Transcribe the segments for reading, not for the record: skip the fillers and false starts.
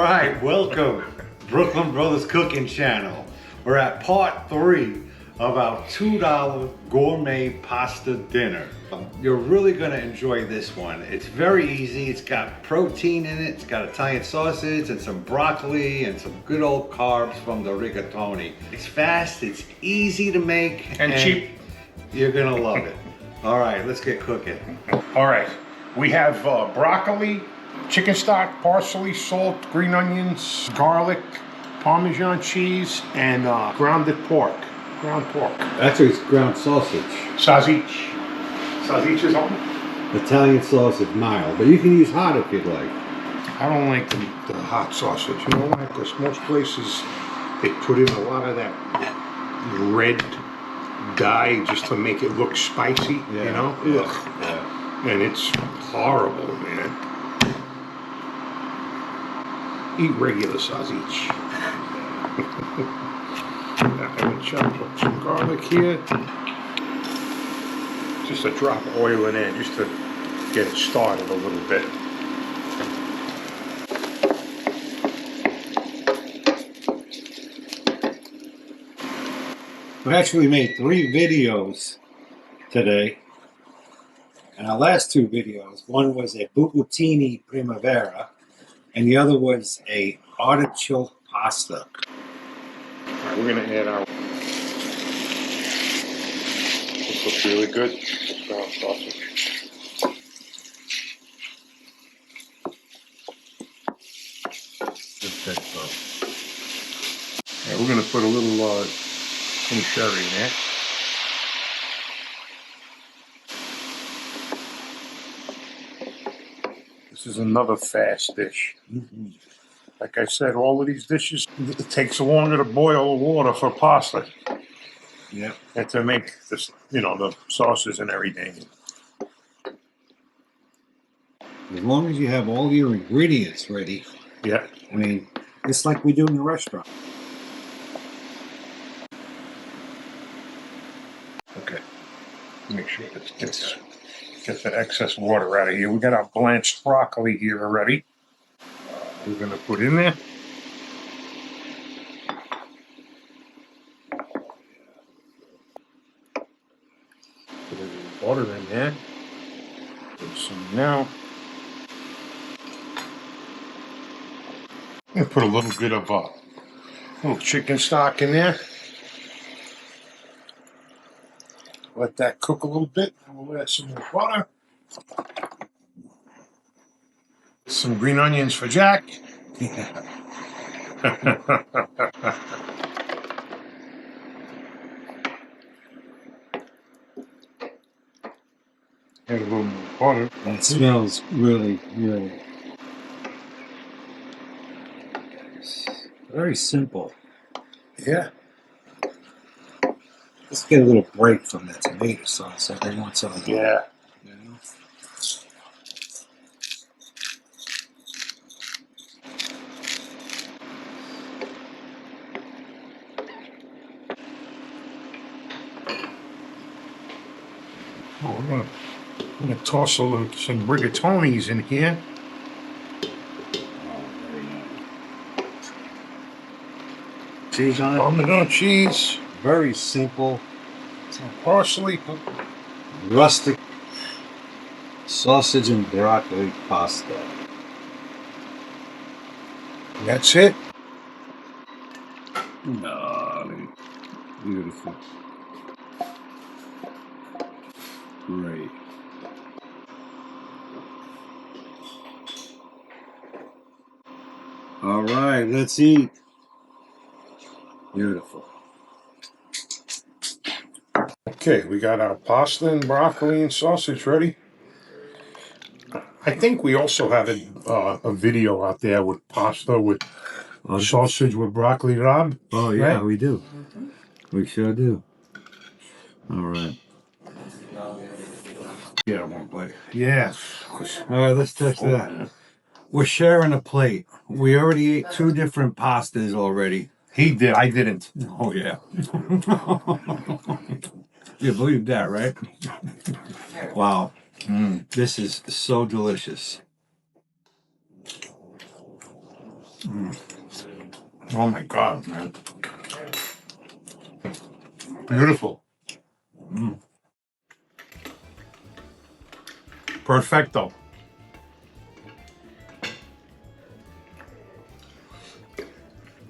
right, welcome, Brooklyn Brothers Cooking Channel. We're at part 3 of our $2 gourmet pasta dinner. You're really gonna enjoy this one. It's very easy. It's got protein in it. It's got Italian sausage and some broccoli and some good old carbs from the rigatoni. It's fast, it's easy to make, and cheap. You're gonna love it. All right, let's get cooking. All right, we have broccoli, chicken stock, parsley, salt, green onions, garlic, Parmesan cheese, and ground pork. Actually, it's ground sausage. Sausage. Sausage is on. Italian sausage, mild, but you can use hot if you'd like. I don't like the hot sausage. You know why? Because most places they put in a lot of that red dye just to make it look spicy. Yeah. You know? Yeah. And it's horrible, man. Eat regular sausage. I'm gonna chop up some garlic here. Just a drop of oil in there, just to get it started a little bit. We actually made 3 videos today. And our last 2 videos, one was a bucatini primavera, and the other was a artichoke pasta. All right, we're gonna add our. This looks really good. Ground sausage. Yeah, we're gonna put a little sherry in there. This is another fast dish. Like I said, all of these dishes, it takes longer to boil the water for pasta. Yeah. And to make this, the sauces and everything. As long as you have all your ingredients ready. Yeah. I mean, it's like we do in the restaurant. Okay. Make sure it gets the excess water out of here. We got our blanched broccoli here already. We're going to put in there. Put a little butter in there. Put some now. I'm going to put a little bit of little chicken stock in there. Let that cook a little bit. We'll add some more butter. Some green onions for Jack. Yeah. Add a little more butter. And it smells really, really very simple. Yeah. Let's get a little break from that tomato sauce every once in a while. Yeah. You know? Oh, we're gonna toss some rigatonis in here. Cheese on it? Parmesan cheese. Very simple, Some parsley. rustic sausage and broccoli pasta. That's it. Oh, beautiful. Great. All right, let's eat. Beautiful. Okay, we got our pasta and broccoli and sausage ready. I think we also have a video out there with pasta with sausage with broccoli rabe. Oh, yeah, right? we do. We sure do. All right. Yeah, one plate. Yes. All right, let's test that. We're sharing a plate. We already ate 2 different pastas already. He did. I didn't. Oh, yeah. You believe that, right? Wow. This is so delicious. Oh my God, man. Beautiful. Perfecto.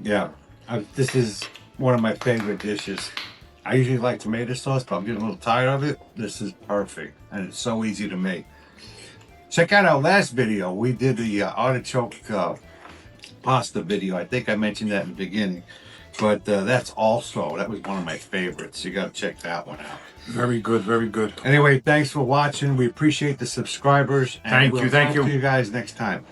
Yeah, this is one of my favorite dishes. I usually like tomato sauce, but I'm getting a little tired of it. This is perfect, and it's so easy to make. Check out our last video. We did the artichoke pasta video. I think I mentioned that in the beginning, but that was one of my favorites. You got to check that one out. Very good, very good. Anyway, thanks for watching. We appreciate the subscribers. And Thank we'll you, thank talk you. to you guys next time.